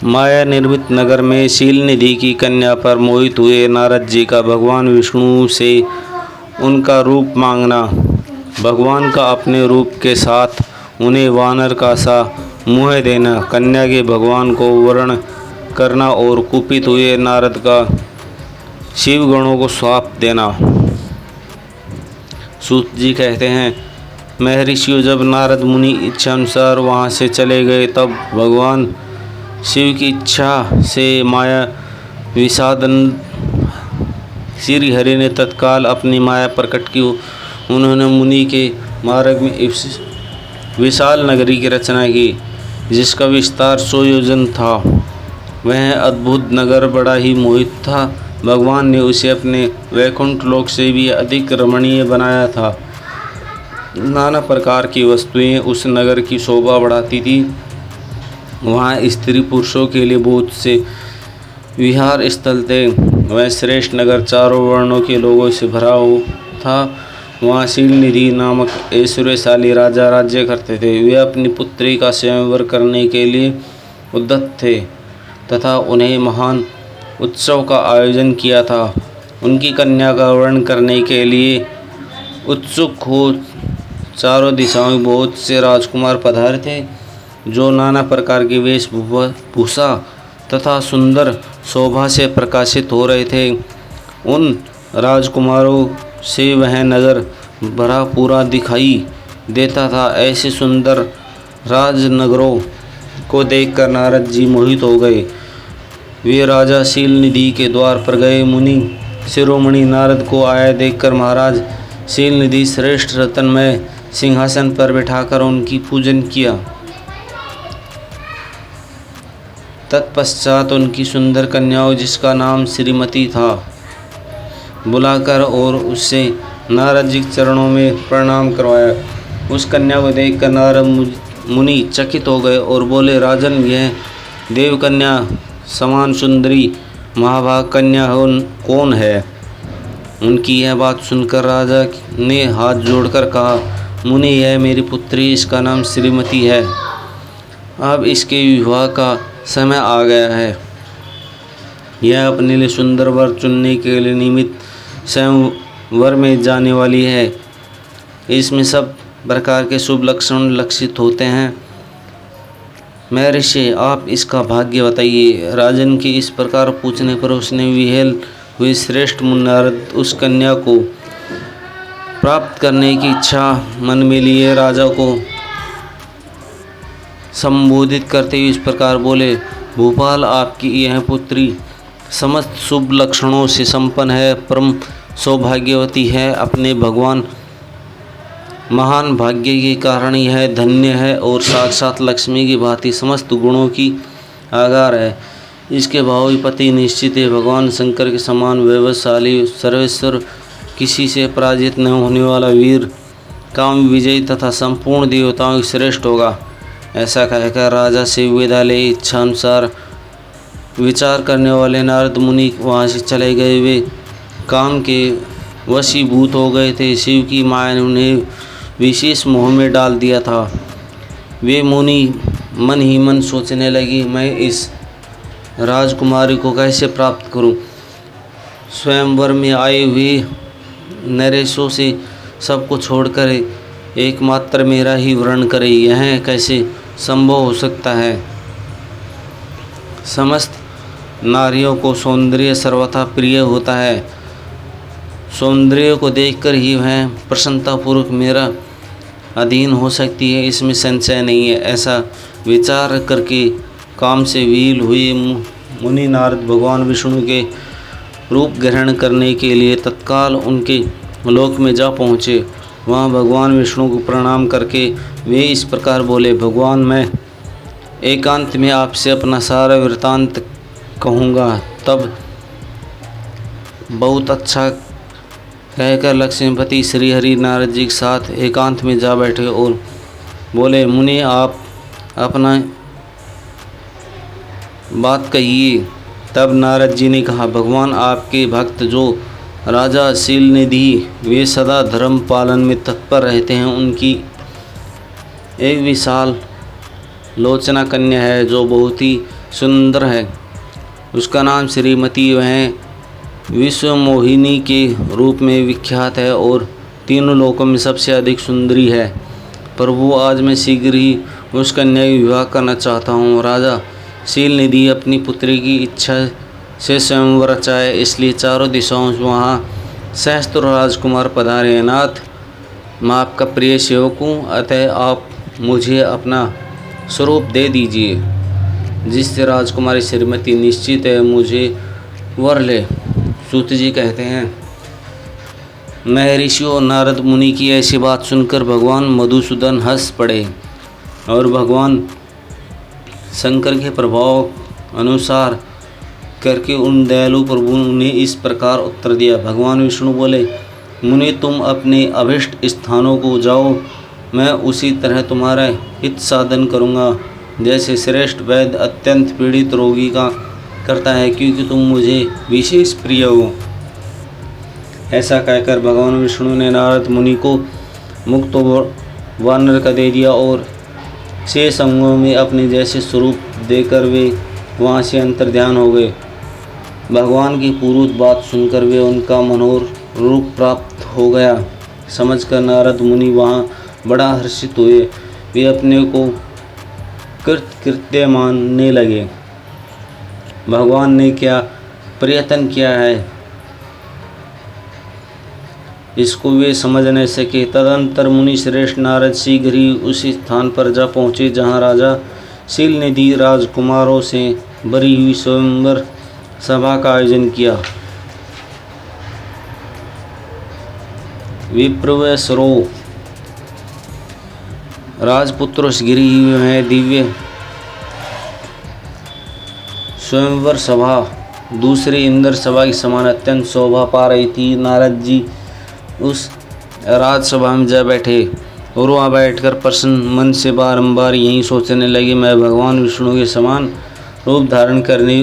माया निर्मित नगर में शील निधि की कन्या पर मोहित हुए नारद जी का भगवान विष्णु से उनका रूप मांगना। भगवान का अपने रूप के साथ उन्हें वानर का सा मुँह देना, कन्या के भगवान को वर्ण करना और कुपित हुए नारद का शिव गणों को श्राप देना। सूत जी कहते हैं, महर्षियों, जब नारद मुनि इच्छानुसार वहाँ से चले गए तब भगवान शिव की इच्छा से माया विषादन श्री हरि ने तत्काल अपनी माया प्रकट की। उन्होंने मुनि के मार्ग में विशाल नगरी की रचना की, जिसका विस्तार 100 योजन था। वह अद्भुत नगर बड़ा ही मोहित था। भगवान ने उसे अपने वैकुंठ लोक से भी अधिक रमणीय बनाया था। नाना प्रकार की वस्तुएं उस नगर की शोभा बढ़ाती थी। वहाँ स्त्री पुरुषों के लिए बहुत से विहार स्थल थे। वह श्रेष्ठ नगर चारों वर्णों के लोगों से भरा था। वहाँ शील निधि नामक ऐश्वर्यशाली राजा राज्य करते थे। वे अपनी पुत्री का स्वयंवर करने के लिए उद्यत थे तथा उन्हें महान उत्सव का आयोजन किया था। उनकी कन्या का वर्ण करने के लिए उत्सुक हो चारों दिशाओं में बहुत से राजकुमार पधारे थे, जो नाना प्रकार की वेशभूषा तथा सुंदर शोभा से प्रकाशित हो रहे थे। उन राजकुमारों से वह नगर भरा पूरा दिखाई देता था। ऐसे सुंदर राजनगरों को देखकर नारद जी मोहित हो गए। वे राजा शील निधि के द्वार पर गए। मुनि शिरोमणि नारद को आया देखकर महाराज शील निधि श्रेष्ठ रत्नमय सिंहासन पर बैठाकर उनकी पूजन किया। तत्पश्चात उनकी सुंदर कन्याओं, जिसका नाम श्रीमती था, बुलाकर और उससे नारद जी के चरणों में प्रणाम करवाया। उस कन्या को देखकर नारद मुनि चकित हो गए और बोले, राजन, यह देव कन्या समान सुंदरी महाभाग कन्या कौन है? उनकी यह बात सुनकर राजा ने हाथ जोड़कर कहा, मुनि, यह मेरी पुत्री, इसका नाम श्रीमती है। अब इसके विवाह का समय आ गया है। यह अपने लिए सुंदर वर चुनने के लिए निमित्त स्वयं वर में जाने वाली है। इसमें सब प्रकार के शुभ लक्षण लक्षित होते हैं। महर्षि, आप इसका भाग्य बताइए। राजन के इस प्रकार पूछने पर उसने विहेल हुए श्रेष्ठ मुनि नारद उस कन्या को प्राप्त करने की इच्छा मन में लिए राजा को संबोधित करते हुए इस प्रकार बोले, भूपाल, आपकी यह पुत्री समस्त शुभ लक्षणों से संपन्न है, परम सौभाग्यवती है। अपने भगवान महान भाग्य के कारण यह धन्य है और साक्षात लक्ष्मी की भांति समस्त गुणों की आगार है। इसके भावी पति निश्चित है। भगवान शंकर के समान वैभवशाली, सर्वेश्वर, किसी से पराजित न होने वाला वीर, काम विजयी तथा संपूर्ण देवताओं की श्रेष्ठ होगा। ऐसा कहकर राजा से विदा ले इच्छानुसार विचार करने वाले नारद मुनि वहाँ से चले गए। वे काम के वशीभूत हो गए थे। शिव की माया ने उन्हें विशेष मोह में डाल दिया था। वे मुनि मन ही मन सोचने लगी, मैं इस राजकुमारी को कैसे प्राप्त करूं? स्वयंवर में आए हुए नरेशों से सबको छोड़कर एकमात्र मेरा ही वर्ण करे, यह कैसे संभव हो सकता है? समस्त नारियों को सौंदर्य सर्वथा प्रिय होता है। सौंदर्य को देखकर ही वह प्रसन्नतापूर्वक मेरा अधीन हो सकती है, इसमें संशय नहीं है। ऐसा विचार करके काम से विहीन हुए मुनि नारद भगवान विष्णु के रूप ग्रहण करने के लिए तत्काल उनके लोक में जा पहुँचे। वहाँ भगवान विष्णु को प्रणाम करके वे इस प्रकार बोले, भगवान, मैं एकांत में आपसे अपना सारा वृत्तांत कहूँगा। तब बहुत अच्छा कहकर लक्ष्मीपति श्री हरि नारद जी के साथ एकांत में जा बैठे और बोले, मुनि, आप अपना बात कहिए। तब नारद जी ने कहा, भगवान, आपके भक्त जो राजा शील निधि, वे सदा धर्म पालन में तत्पर रहते हैं। उनकी एक विशाल लोचना कन्या है जो बहुत ही सुंदर है। उसका नाम श्रीमती वह विश्व मोहिनी के रूप में विख्यात है और तीनों लोकों में सबसे अधिक सुंदरी है। प्रभु, आज मैं शीघ्र ही उस कन्या विवाह करना चाहता हूँ। राजा शीलनिधि अपनी पुत्री की इच्छा से स्वयंवर रचाए, इसलिए चारों दिशाओं से वहाँ सहस्त्र राजकुमार पधारे। नाथ, मैं आपका प्रिय सेवक हूँ, अतः आप मुझे अपना स्वरूप दे दीजिए, जिससे राजकुमारी श्रीमती निश्चित है मुझे वर ले। सूत जी कहते हैं, महर्षि और नारद मुनि की ऐसी बात सुनकर भगवान मधुसूदन हंस पड़े और भगवान शंकर के प्रभाव अनुसार करके उन दयालु प्रभु ने इस प्रकार उत्तर दिया। भगवान विष्णु बोले, मुनि, तुम अपने अभिष्ट स्थानों को जाओ, मैं उसी तरह तुम्हारा हित साधन करूँगा, जैसे श्रेष्ठ वैद्य अत्यंत पीड़ित रोगी का करता है, क्योंकि तुम मुझे विशेष प्रिय हो। ऐसा कहकर भगवान विष्णु ने नारद मुनि को मुक्त वानर का दे दिया और शेष अंगों में अपने जैसे स्वरूप देकर वे वहाँ से अंतर्ध्यान हो गए। भगवान की पूर्व बात सुनकर वे उनका मनोहर रूप प्राप्त हो गया समझकर नारद मुनि वहाँ बड़ा हर्षित हुए। वे अपने को कृत्य मानने लगे। भगवान ने क्या प्रयत्न किया है, इसको वे समझ नहीं सके। तदंतर मुनि श्रेष्ठ नारद शीघ्र ही उस स्थान पर जा पहुँचे जहाँ राजा शीलनिधि राजकुमारों से भरी हुई स्वयंवर सभा का आयोजन किया। विप्रव सरो राजपुत्रों से घिरी हुई है दिव्य स्वयंवर सभा दूसरी इंद्र सभा की समान अत्यंत शोभा पा रही थी। नारद जी उस राजसभा में जा बैठे और वहाँ बैठकर प्रसन्न मन से बारंबार यही सोचने लगे, मैं भगवान विष्णु के समान रूप धारण करने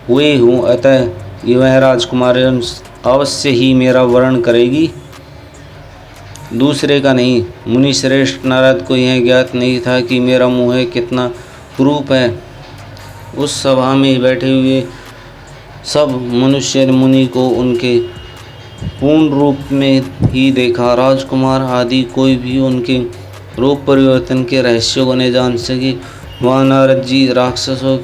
हुए हूँ, अतः वह राजकुमारी अवश्य ही मेरा वर्ण करेगी, दूसरे का नहीं। मुनि श्रेष्ठ नारद को यह ज्ञात नहीं था कि मेरा मुँह कितना कुरूप है। उस सभा में बैठे हुए सब मनुष्य मुनि को उनके पूर्ण रूप में ही देखा। राजकुमार आदि कोई भी उनके रूप परिवर्तन के रहस्यों को नहीं जान सके। वहाँ नारद जी राक्षसों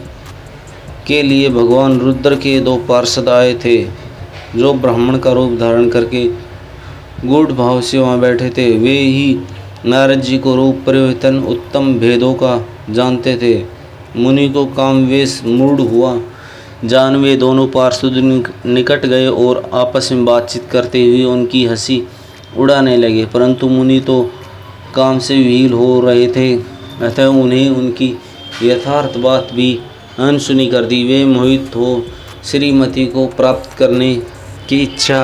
के लिए भगवान रुद्र के 2 पार्षद आए थे, जो ब्राह्मण का रूप धारण करके गूढ़ भाव से वहाँ बैठे थे। वे ही नारद जी को रूप परिवर्तन उत्तम भेदों का जानते थे। मुनि को कामवेश मूढ़ हुआ जान वे दोनों पार्षद निकट गए और आपस में बातचीत करते हुए उनकी हंसी उड़ाने लगे, परंतु मुनि तो काम से विहीन हो रहे थे, अतः उन्हें उनकी यथार्थ बात भी अनसुनी कर दी। वे मोहित हो श्रीमती को प्राप्त करने की इच्छा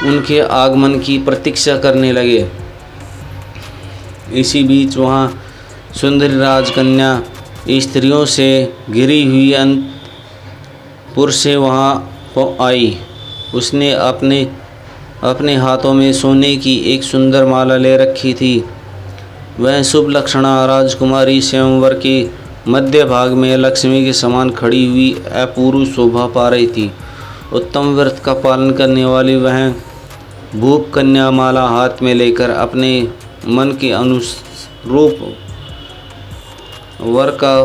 उनके आगमन की प्रतीक्षा करने लगे। इसी बीच वहाँ सुंदरी राजकन्या स्त्रियों से घिरी हुई अंतपुर से वहाँ आई। उसने अपने हाथों में सोने की एक सुंदर माला ले रखी थी। वह शुभ लक्षणा राजकुमारी स्वयंवर के मध्य भाग में लक्ष्मी के समान खड़ी हुई अपूर्व शोभा पा रही थी। उत्तम व्रत का पालन करने वाली वह भूप कन्या माला हाथ में लेकर अपने मन के अनुरूप वर का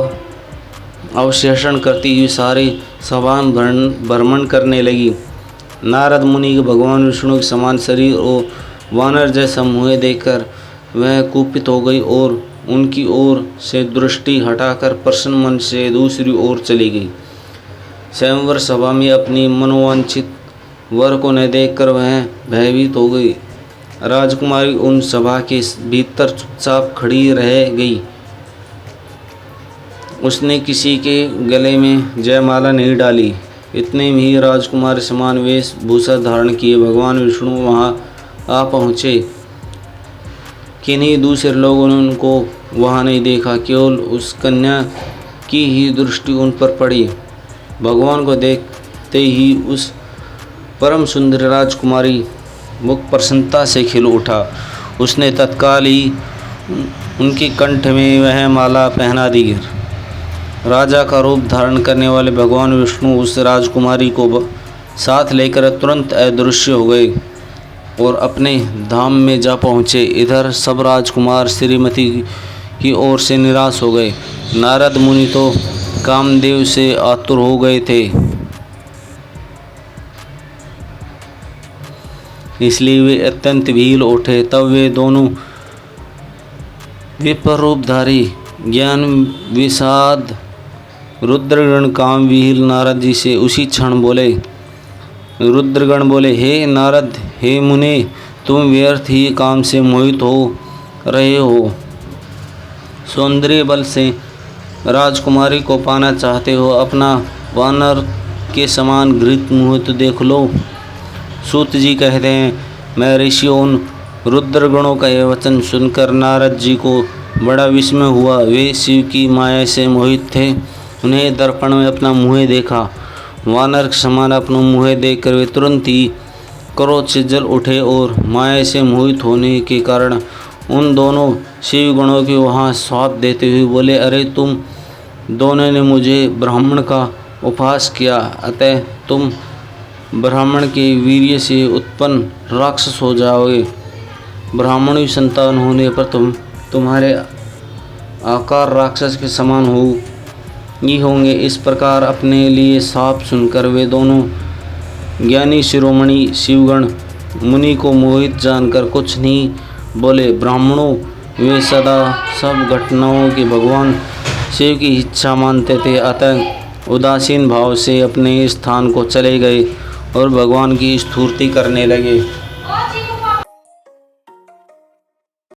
अवशेषण करती हुई सारी सभा भ्रमण करने लगी। नारद मुनि के भगवान विष्णु के समान शरीर और वानर जैसा मुँह देखकर वह कुपित हो गई और उनकी ओर से दृष्टि हटाकर प्रसन्न मन से दूसरी ओर चली गई। स्वयंवर सभा में अपनी मनोवांछित वर को न देखकर वह भयभीत हो गई। राजकुमारी उन सभा के भीतर चुपचाप खड़ी रह गई। उसने किसी के गले में जयमाला नहीं डाली। इतने में ही राजकुमार समान वेशभूषा धारण किए भगवान विष्णु वहाँ आ पहुँचे। किन्हीं दूसरे लोगों ने उनको वहाँ नहीं देखा, केवल उस कन्या की ही दृष्टि उन पर पड़ी। भगवान को देखते ही उस परम सुंदर राजकुमारी मुख प्रसन्नता से खिल उठा। उसने तत्काल ही उनके कंठ में वह माला पहना दी। राजा का रूप धारण करने वाले भगवान विष्णु उस राजकुमारी को साथ लेकर तुरंत अदृश्य हो गए और अपने धाम में जा पहुँचे। इधर सब राजकुमार श्रीमती की ओर से निराश हो गए। नारद मुनि तो कामदेव से आतुर हो गए थे, इसलिए वे अत्यंत भील उठे। तब वे दोनों विपर रूपधारी ज्ञान विषाद रुद्रगण काम विहील नारद जी से उसी क्षण बोले। रुद्रगण बोले, हे नारद, हे मुने, तुम व्यर्थ ही काम से मोहित हो रहे हो। सौंदर्य बल से राजकुमारी को पाना चाहते हो। अपना वानर के समान घृत मुँह तो देख लो। सूत जी कहते हैं, मैं ऋषियों उन रुद्रगणों का यह वचन सुनकर नारद जी को बड़ा विस्मय हुआ। वे शिव की माया से मोहित थे। उन्हें दर्पण में अपना मुँह देखा। वानर के समान अपना मुँह देखकर वे तुरंत ही क्रोध से जल उठे और माया से मोहित होने के कारण उन दोनों शिव गणों के वहाँ श्राप देते हुए बोले, अरे तुम दोनों ने मुझे ब्राह्मण का उपहास किया, अतः तुम ब्राह्मण के वीर्य से उत्पन्न राक्षस हो जाओगे। ब्राह्मणी संतान होने पर तुम्हारे आकार राक्षस के समान ही होंगे। इस प्रकार अपने लिए शाप सुनकर वे दोनों ज्ञानी शिरोमणि शिवगण मुनि को मोहित जानकर कुछ नहीं बोले। ब्राह्मणों वे सदा सब घटनाओं के भगवान शिव की इच्छा मानते थे, अतः उदासीन भाव से अपने स्थान को चले गए और भगवान की स्तुति करने लगे।